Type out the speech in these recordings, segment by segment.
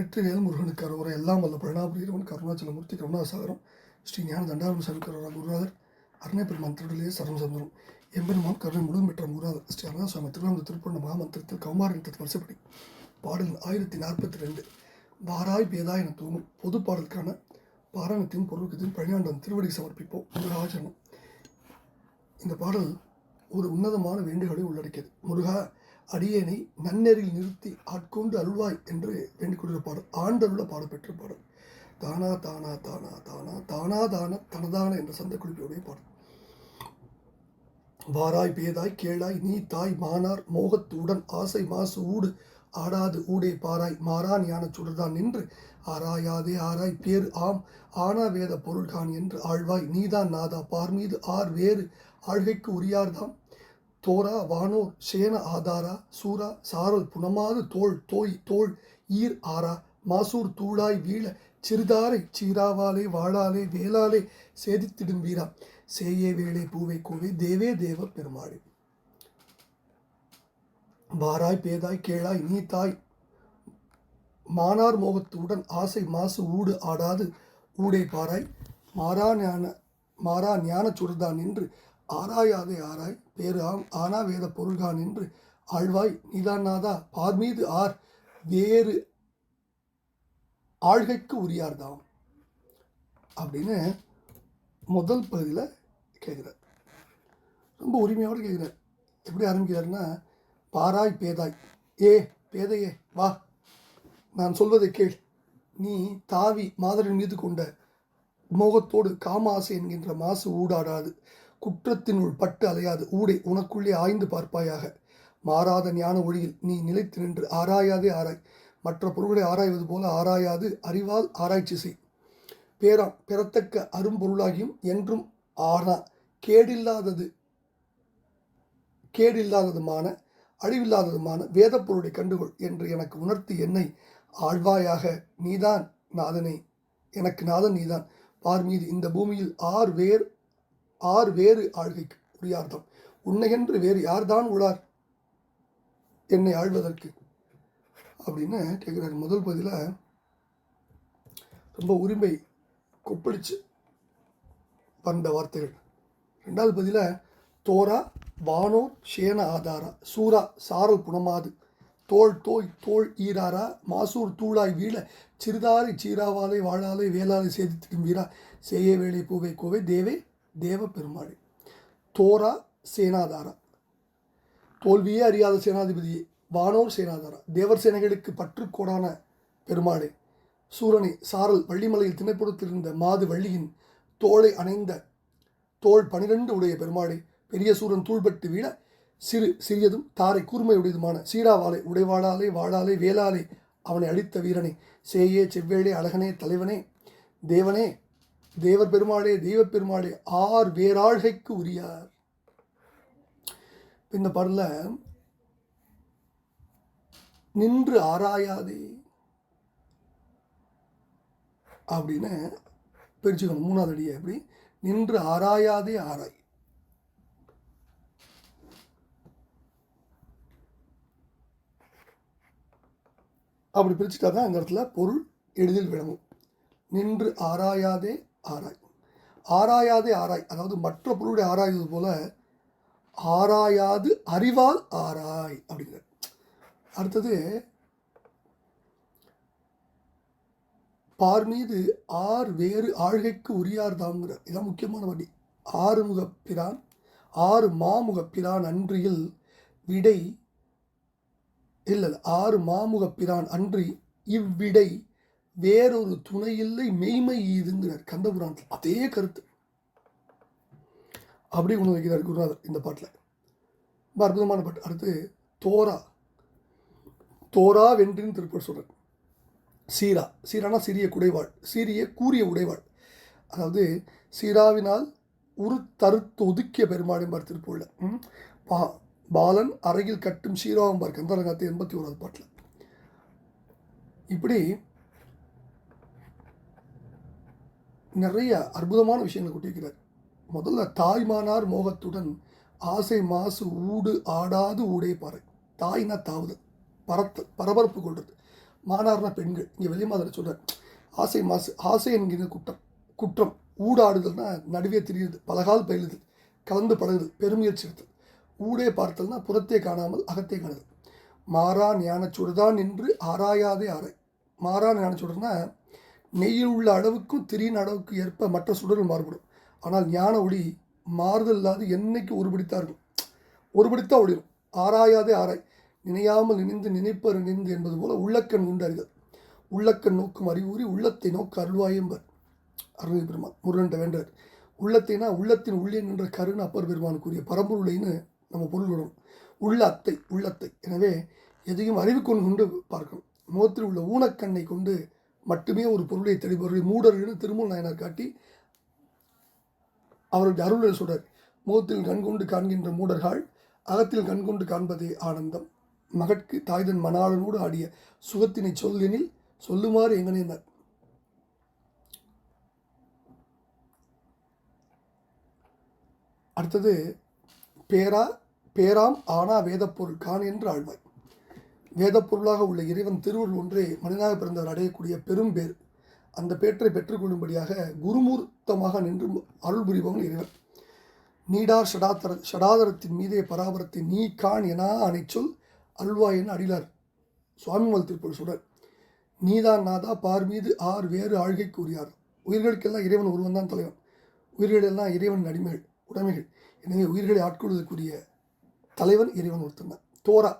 வெற்றிவேல் முருகனுக்கு அரோகரா. எல்லாம் வல்ல பழனாபுரியவன் கருணாச்சலமூர்த்தி கருணாசாகரம் ஸ்ரீ ஞான தண்டாரம் சங்கரா குருநாதர் அருணை பெருமான் திருடலே சரணம் சந்தரும் எம்பெருமான் கருணை முழுவதும் பெற்ற குருநாதர் ஸ்ரீ அருணாசுவாமி திருவாரூர் திருப்பண்ண மகாமந்திரத்தில் கௌமாரத்தில் வருஷப்படி பாடல் 1042 வாராய் பேதாய் என தூங்கும் பொது பாடலுக்கான பாராயணத்தின் பொருளுக்கத்தின் பழனியாண்டன் திருவடி சமர்ப்பிப்போம் முருகாச்சரணம். இந்த பாடல் ஒரு உன்னதமான வேண்டுகோளை உள்ளடக்கியது. முருகா, அடியேனை நன்னெறியில் நிறுத்தி ஆட்கொண்டு அருள்வாய் என்று வேண்டிக் கொள்கிற பாடல், ஆண்டருள பாடப்பெற்ற பாடல். தானா தானா தானா தானா தானா தான தனதான என்ற சந்த குறிப்பியுடைய பாடல். வாராய் பேதாய் கேளாய் நீ தாய் மானார் மோகத்துடன் ஆசை மாசு ஊடு ஆடாது ஊடே பாராய் மாறா ஞான சுடர்தான் நின்று ஆராயாதே ஆராய் பேரு ஆம் ஆனா வேத பொருள்கான் என்று ஆழ்வாய் நீதான் நாதா பார்மீது ஆர் வேறு ஆழ்கைக்கு உரியார்தாம் தோரா வானோர் சேன ஆதாரா சூரா சாரல் புனமாது தோள் தோய் தோள் ஈர் ஆரா மாசூர் தூளாய் வீழ சிறுதாரை சீராவாலே வாழாலே வேளாலே சேதித்திடும் வீரா சேயே வேளே பூவை கோவே தேவே தேவ பெருமாளே. வாராய் பேதாய் கேளாய் நீ தாய் மானார் மோகத்துடன் ஆசை மாசு ஊடு ஆடாது ஊடே பாராய் மாறா ஞான சுடர்தான் நின்று ஆராயாதே ஆராய் பேரு ஆம் ஆனா வேத பொருள்கான் என்று ஆழ்வாய் நீதான் நாதா பார்மீது ஆர் வேறு ஆழ்கைக்கு உரியார்தாம் அப்படின்னு முதல் பகுதியில் கேட்குறார். ரொம்ப உரிமையோடு கேட்குறார். எப்படி ஆரம்பிக்கிறாருன்னா, பாராய் பேதாய், ஏ பேதையே வா, நான் சொல்வதை கேள். நீ தாவி மாதரின் மீது கொண்ட மோகத்தோடு காமாசை என்கின்ற மாசு ஊடாடாது, குற்றத்தினுள் பட்டு அலையாது ஊடே உனக்குள்ளே ஆய்ந்து பார்ப்பாயாக. மாறாத ஞான ஒளியில் நீ நிலைத்து நின்று ஆராயாதே ஆராய், மற்ற பொருள்களை ஆராய்வது போல ஆராயாது அறிவால் ஆராய்ச்சி செய். பேராம் பெறத்தக்க அரும்பொருளாகியும் என்றும் ஆனா கேடில்லாததுமான அழிவில்லாததுமான வேத பொருளை கண்டுகொள் என்று எனக்கு உணர்த்தி என்னை ஆழ்வாயாக. நீதான் நாதனே, எனக்கு நாதன் நீதான். பார்மீது இந்த பூமியில் ஆர் வேறு ஆழ்கைக்கு உரியார்தம், உன்னையென்று வேறு யார்தான் உளார் என்னை ஆழ்வதற்கு அப்படின்னு கேட்குறாரு. முதல் பகுதியில் ரொம்ப உரிமை கொப்பளிச்சு வந்த வார்த்தைகள். ரெண்டாவது பகுதியில் தோரா வானோர் சேன ஆதாரா சூரா சாரல் புனமாது தோள் தோய் தோள் ஈராரா மாசூர் தூளாய் வீழ சிறுதாரை சீராவாலை வாழாலை வேளாலை சேதித்திடும் வீரா சேய வேளை பூவை கோவை தேவே தேவ பெருமாளே. தோரா சேனாதாரா, தோல்வியே அறியாத சேனாதிபதியே. வானோர் சேனாதாரா, தேவர் சேனைகளுக்கு பற்றுக்கோடான பெருமாளே. சூரனை சாரல் வள்ளிமலையில் திணைப்புறத்தில் இருந்த மாது வள்ளியின் தோளை அணைந்த தோள் 12 உடைய பெருமாளே. பெரிய சூரன் தூள்பட்டு வீழ சிறியதும் தாரை கூர்மையுடையதுமான சீராவாலை உடைவாளாலே வாழாலே வேளாலே அவனை அழித்த வீரனே. சேயே செவ்வேளே அழகனே தலைவனே தேவனே தேவர் பெருமாளே தெய்வ பெருமாளே ஆர் வேறாழ்கைக்கு உரியார். இந்த பாடலில் நின்று ஆராயாதே அப்படின்னு பிரிச்சுக்கணும். மூணாவது அடியை எப்படி நின்று ஆராயாதே ஆராய். அப்படி பிரிச்சுட்டா தான் இந்த இடத்துல பொருள் எளிதில் விளங்கும். நின்று ஆராயாதே ஆராய். ஆராயாதே ஆராய், அதாவது மற்ற பொருளுடைய ஆராய்வது போல ஆராயாது அறிவால் ஆராய் அப்படிங்கிற. அடுத்தது பார்மீது ஆர் வேறு ஆழ்கைக்கு உரியார்தாங்கிற. இதான் முக்கியமான வண்டி. ஆறுமுகப்பிரான் ஆறு மாமுகப்பிரான் அன்றியில் விடை இல்லை, ஆறு மாமுகப்பிரான் அன்றி இவ்விடை வேறொரு துணையில்லை மெய்மை ஈதுங்கிறார் கந்தபுராணத்தில். அதே கருத்து அப்படி கொண்டு வைக்கிறார் குருநாதர் இந்த பாட்டில். ரொம்ப அற்புதமான பாட்டு. அடுத்து தோரா வென்றின் திருப்பூர் சொல்கிறார். சீரானா சிறிய குடைவாள், சீரிய கூறிய உடைவாள். அதாவது சீராவினால் தருத்து ஒதுக்கிய பெருமாள் திருப்பூர்ல பாலன் அறையில் கட்டும் சீராவம்பார் கந்தரங்கத்தை 81வது பாட்டில். இப்படி நிறைய அற்புதமான விஷயங்களை கொட்டியிருக்கிறார். முதல்ல தாய்மானார் மோகத்துடன் ஆசை மாசு ஊடு ஆடாது ஊடே பாறை. தாய்னா தாவுதல், பரபரப்பு கொள்வது. மானார்னா பெண்கள். இங்கே வெளிமாதிரி சொல்கிறார், ஆசை மாசு. ஆசை என்கிற குற்றம். ஊடாடுதல்னா நடுவே திரியுது, பலகால் பயிலுது, கலந்து பழகுது, பெருமுயற்சி எடுத்தல். ஊடே பார்த்தல்னா புறத்தே காணாமல் அகத்தே காணுதல். மாறா ஞானச்சுடர்தான் என்று ஆராயாதே ஆராய். மாறா ஞானச்சுடர்னா நெய்யில் உள்ள அளவுக்கும் திரியின் அளவுக்கு ஏற்ப மற்ற சுடர்கள் மாறுபடும். ஆனால் ஞான ஒளி மாறுதல் இல்லாது என்னைக்கு ஒருபடித்தா இருக்கும், ஒருபடித்தா ஒளிரும். ஆராயாதே ஆராய், நினையாமல் நினைந்து நினைப்பர் நினைந்து என்பது போல உள்ளக்கண் உண்டு அறிதல். உள்ளக்கண் நோக்கும் அறிவுறி உள்ளத்தை நோக்க அருள்வாயம்பர் அருள் பெருமான் முருகன்ட்ட வேண்டார். உள்ளத்தைனா உள்ளத்தின் உள்ளே நின்ற கருன்னு அப்பர் பெருமானுக்குரிய பரம்பொருளைன்னு நம்ம பொருள் விடணும். உள்ளத்தை. எனவே எதையும் அறிவு கொண்டு பார்க்கணும். முகத்தில் உள்ள ஊனக்கண்ணை கொண்டு மட்டுமே ஒரு பொருளை தெளிபவர்கள் மூடர்கள்னு திருமூல் நாயனார் காட்டி அவருடைய அருளை சொல்றார். முகத்தில் கண்கொண்டு காண்கின்ற மூடர்கள் அகத்தில் கண்கொண்டு காண்பதே ஆனந்தம். மகட்கு தாய்தன் மணாளனோடு ஆடிய சுகத்தினை சொல்லெனில் சொல்லுமாறு எங்கனேனார். அடுத்தது பேராம் ஆனா வேதப்பொருள் காண் என்று ஆழ்வாய். வேதப்பொருளாக உள்ள இறைவன் திருவருள் ஒன்றே மனிதனாக பிறந்தவர் அடையக்கூடிய பெரும் பேர். அந்த பேற்றை பெற்றுக்கொள்ளும்படியாக குருமூர்த்தமாக நின்று அருள் புரிபவன் இறைவன். நீடார் ஷடாதரத்தின் மீதே பராபரத்தை நீ காண் என அனைச்சொல் அல்வாய் என அடிலார் சுவாமிமல் திருப்பூர் சொல்றார். நீதான் நாதா பார் மீது ஆர் வேறு ஆழ்கை கூறியார். உயிர்களுக்கெல்லாம் இறைவன் ஒருவன் தான் தலைவன். உயிர்களெல்லாம் இறைவன் அடிமைகள், உடைமைகள். எனவே உயிர்களை ஆட்கொள்வதற்குரிய தலைவன் இறைவன் ஒருத்தன் தான். தோரா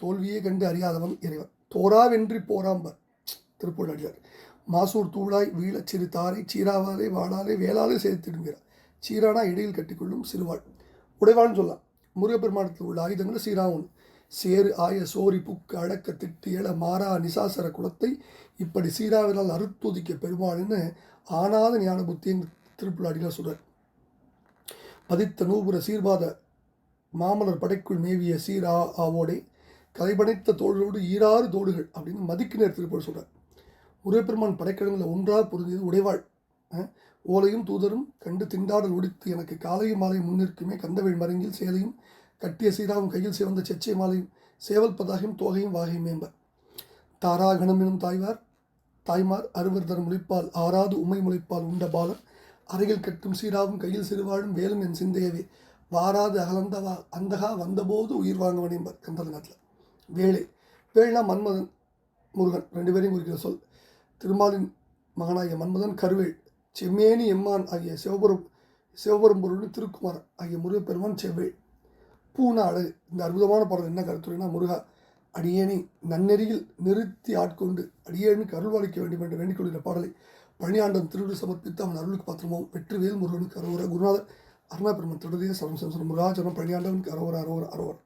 தோல்வியே கண்டு அறியாதவன் இறைவன். தோரா வென்றி போராம்பர் திருப்பூர் அடியார். மாசூர் தூளாய் வீழச் சிறு தாரை சீராவாலே வாழாலே வேளாலே சேர்த்திடுங்கிறார். சீரானா இடையில் கட்டிக்கொள்ளும் சிறுவாள். உடைவாள்னு சொல்லலாம். முருகப்பெருமானத்தில் உள்ள ஆயுதங்கள் சீராவும். சேரு ஆய சோரி புக்கு அடக்க திட்டு ஏழ மாறா நிசாசர குலத்தை இப்படி சீராவினால் அறுத்தொதிக்க பெருமாள்னு ஆனாத ஞான புத்தின்னு திருப்பூர் அடியார் சொல்றார். பதித்த நூபுர சீர்பாத மாமலர் படைக்குள் மேவிய சீரா ஆவோடே கலைபடைத்த தோழரோடு ஈராறு தோடுகள் அப்படின்னு மதிக்கினர் திருப்பூர் சொல்கிறார். முருகப்பெருமான் படைக்கடங்களில் ஒன்றாக பொருந்தியது உடைவாள். ஓலையும் தூதரும் கண்டு திண்டாடல் ஒடித்து எனக்கு காலையும் மாலையும் முன்னிற்குமே கந்தவேள் மருங்கில் சேலையும் கட்டிய சீராவும் கையில் சிவந்த செச்சை மாலையும் சேவல் பதாகையும் தோகையும் வாகையும் மேம்பர். தாரா கணமெனும் தாய்மார் அறுவர் தரும் முளைப்பால் ஆறாது உமை முளைப்பால் உண்ட பாலன் அறையில் கட்டும் சீராவும் கையில் சிறுவாழும் வேலும் என் சிந்தையவே வாராது அகலந்தவா அந்தகா வந்தபோது உயிர் வாங்கவனேம்பர் கந்தநாட்டில். வேள்னா மன்மதன் முருகன் ரெண்டு பேரையும் குறிக்கிற சொல். திருமாலின் மகனாகிய மன்மதன் கருவேள். செம்மேனி எம்மான் ஆகிய சிவபெரும்பொருள் திருக்குமாரன் ஆகிய முருகப்பெருமான் செவ்வேள். பூனா அழகு. இந்த அற்புதமான பாடல் என்ன கருத்துரைனா, முருகா அடியேனை நன்னெறியில் நிறுத்தி ஆட்கொண்டு அடியேனுக்கு அருள்வாளிக்க வேண்டும் என்று வேண்டிக் கொள்கிற பாடலை பழனியாண்டன் திருவிழு சமர்ப்பித்து அவன் அருளுக்கு பாத்திரமும் வெற்றிவேல் முருகனுக்கு அரோவர. குருநாதர் அருணா பெருமன் தொடர்ந்து சரம் முருகாச்சரம் பழனியாண்டவனுக்கு அரோவர.